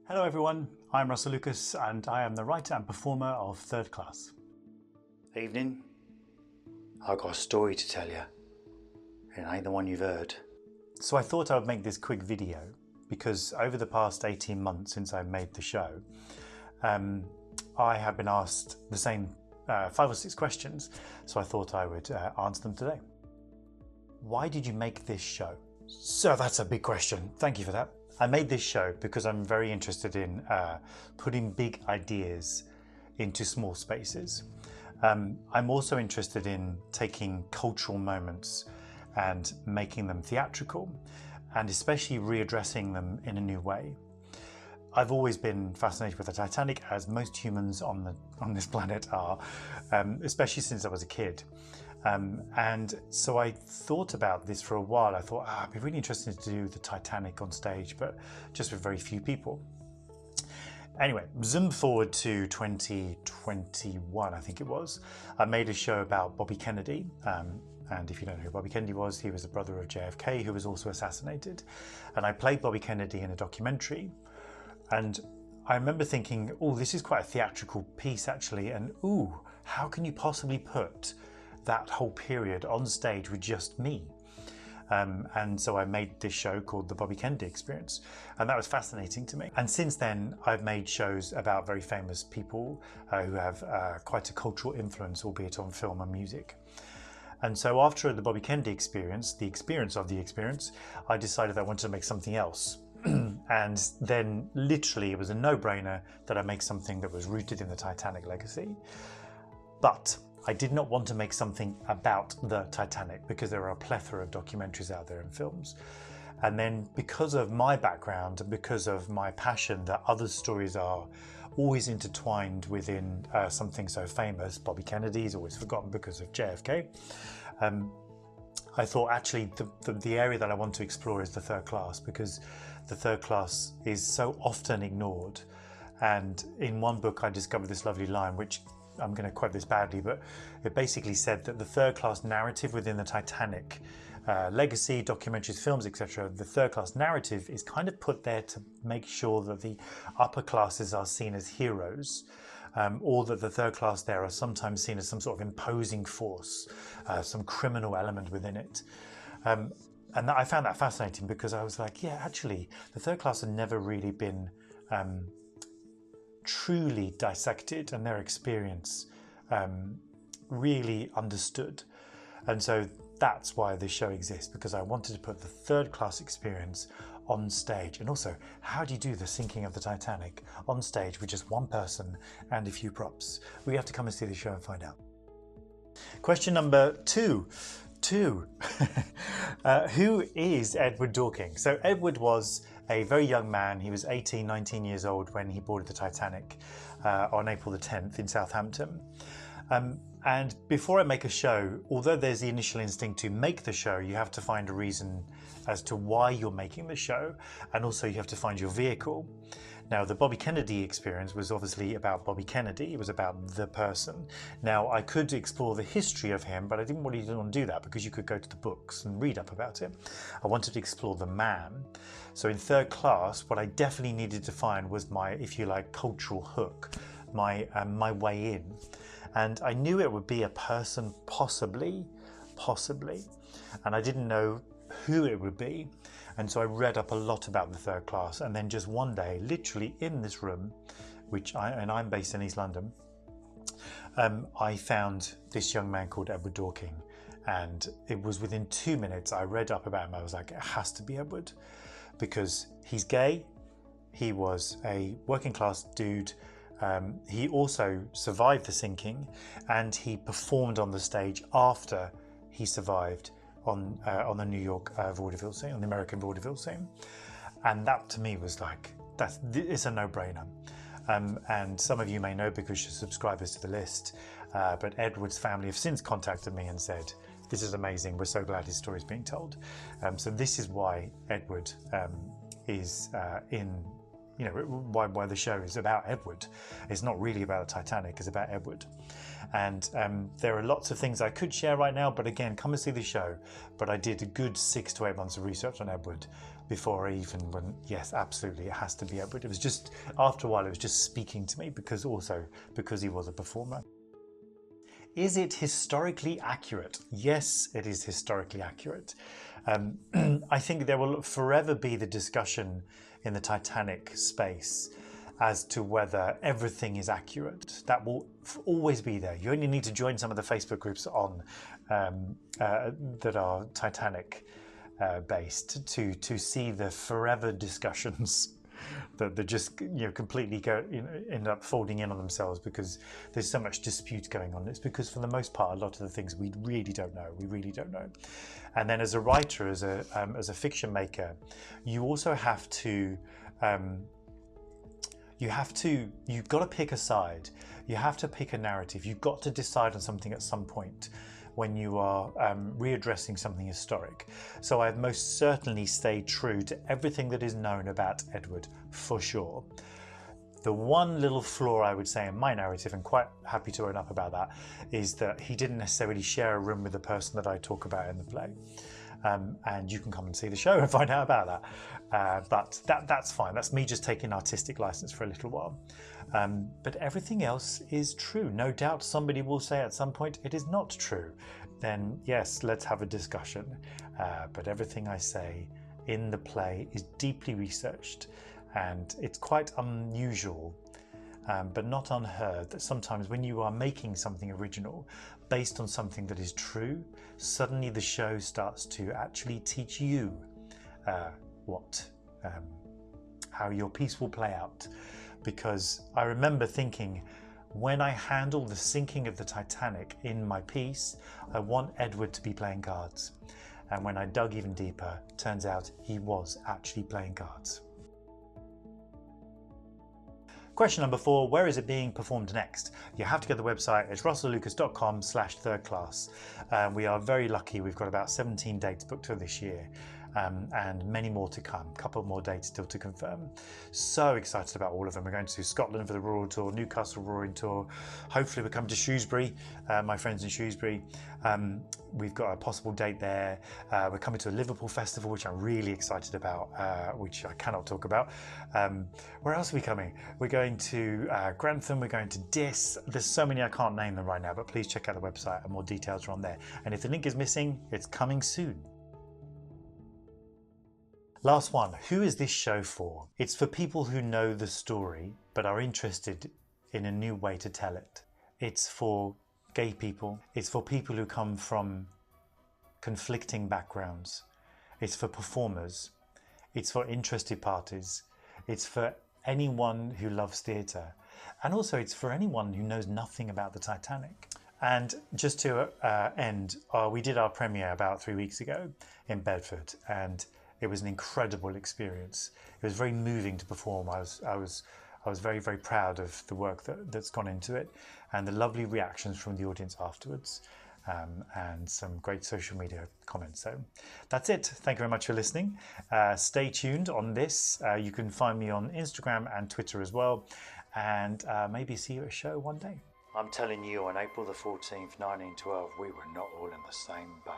Hello everyone, I'm Russell Lucas and I am the writer and performer of Third Class. Evening. I've got a story to tell you. It ain't the one you've heard. So I thought I would make this quick video because over the past 18 months since I made the show, I have been asked the same 5 or 6 questions, so I thought I would answer them today. Why did you make this show? So that's a big question. Thank you for that. I made this show because I'm very interested in putting big ideas into small spaces. I'm also interested in taking cultural moments and making them theatrical, and especially readdressing them in a new way. I've always been fascinated with the Titanic, as most humans on this planet are, especially since I was a kid. And so I thought about this for a while. I thought, it'd be really interesting to do the Titanic on stage, but just with very few people. Anyway, zoom forward to 2021, I think it was. I made a show about Bobby Kennedy. And if you don't know who Bobby Kennedy was, he was the brother of JFK, who was also assassinated. And I played Bobby Kennedy in a documentary. And I remember thinking, oh, this is quite a theatrical piece actually. And ooh, how can you possibly put that whole period on stage with just me? And so I made this show called The Bobby Kennedy Experience, and that was fascinating to me. And since then, I've made shows about very famous people who have quite a cultural influence, albeit on film and music. And so after The Bobby Kennedy Experience, the experience of the experience, I decided I wanted to make something else. And then literally it was a no-brainer that I make something that was rooted in the Titanic legacy. But I did not want to make something about the Titanic because there are a plethora of documentaries out there and films. And then because of my background and because of my passion that other stories are always intertwined within something so famous, Bobby Kennedy is always forgotten because of JFK. I thought actually the area that I want to explore is the third class, because the third class is so often ignored. And in one book I discovered this lovely line, which I'm going to quote this badly, but it basically said that the third class narrative within the Titanic legacy, documentaries, films, etc., the third class narrative is kind of put there to make sure that the upper classes are seen as heroes, or that the third class there are sometimes seen as some sort of imposing force, some criminal element within it. And I found that fascinating because I was like, yeah, actually, the third class had never really been truly dissected and their experience really understood. And so that's why this show exists, because I wanted to put the third class experience on stage. And also, how do you do the sinking of the Titanic on stage with just one person and a few props? We have to come and see the show and find out. Question number two. Who is Edward Dorking? So Edward was a very young man. He was 18, 19 years old when he boarded the Titanic on April the 10th in Southampton. And before I make a show, although there's the initial instinct to make the show, you have to find a reason as to why you're making the show, and also you have to find your vehicle. Now, the Bobby Kennedy Experience was obviously about Bobby Kennedy. It was about the person. Now, I could explore the history of him, but I didn't really want to do that because you could go to the books and read up about him. I wanted to explore the man. So in third class, what I definitely needed to find was my, if you like, cultural hook, my way in. And I knew it would be a person, possibly, and I didn't know who it would be. And so I read up a lot about the third class, and then just one day, literally in this room, I'm based in East London, I found this young man called Edward Dorking, and it was within 2 minutes I read up about him. I was like, it has to be Edward, because he's gay, he was a working class dude. He also survived the sinking, and he performed on the stage after he survived on the New York vaudeville scene, on the American vaudeville scene. And that to me was like, it's a no-brainer. And some of you may know because you're subscribers to the list, but Edward's family have since contacted me and said, this is amazing, we're so glad his story is being told. So this is why Edward is why the show is about Edward. It's not really about the Titanic, it's about Edward. And there are lots of things I could share right now, but again, come and see the show. But I did a good 6 to 8 months of research on Edward before I even went, yes, absolutely, it has to be Edward. It was just, after a while, it was just speaking to me because he was a performer. Is it historically accurate? Yes, it is historically accurate. I think there will forever be the discussion in the Titanic space as to whether everything is accurate. That will always be there. You only need to join some of the Facebook groups on that are Titanic based to see the forever discussions that just completely end up folding in on themselves because there's so much dispute going on. It's because for the most part, a lot of the things we really don't know. And then as a writer, as a fiction maker, you also have to you've got to pick a side. You have to pick a narrative. You've got to decide on something at some point when you are readdressing something historic. So I've most certainly stayed true to everything that is known about Edward, for sure. The one little flaw I would say in my narrative, and quite happy to own up about that, is that he didn't necessarily share a room with the person that I talk about in the play. And you can come and see the show and find out about that. But that's fine. That's me just taking artistic license for a little while. But everything else is true. No doubt somebody will say at some point it is not true. Then yes, let's have a discussion. But everything I say in the play is deeply researched, and it's quite unusual, but not unheard, that sometimes when you are making something original based on something that is true, suddenly the show starts to actually teach you how your piece will play out. Because I remember thinking, when I handle the sinking of the Titanic in my piece, I want Edward to be playing cards. And when I dug even deeper, turns out he was actually playing cards. Question number 4, where is it being performed next? You have to go to the website. It's russelllucas.com/thirdclass. We are very lucky. We've got about 17 dates booked for this year. And many more to come, a couple more dates still to confirm. So excited about all of them. We're going to Scotland for the Royal Tour, Newcastle Roaring Tour. Hopefully we're coming to Shrewsbury, my friends in Shrewsbury. We've got a possible date there. We're coming to a Liverpool festival, which I'm really excited about, which I cannot talk about. Where else are we coming? We're going to Grantham, we're going to Detes. There's so many I can't name them right now, but please check out the website and more details are on there. And if the link is missing, it's coming soon. Last one, who is this show for? It's for people who know the story but are interested in a new way to tell it. It's for gay people. It's for people who come from conflicting backgrounds. It's for performers. It's for interested parties. It's for anyone who loves theatre. And also it's for anyone who knows nothing about the Titanic. And just to end, we did our premiere about 3 weeks ago in Bedford, and it was an incredible experience. It was very moving to perform. I was very, very proud of the work that's gone into it, and the lovely reactions from the audience afterwards, and some great social media comments. So that's it. Thank you very much for listening. Stay tuned on this. You can find me on Instagram and Twitter as well, and maybe see you at a show one day. I'm telling you, on April the 14th, 1912, we were not all in the same boat.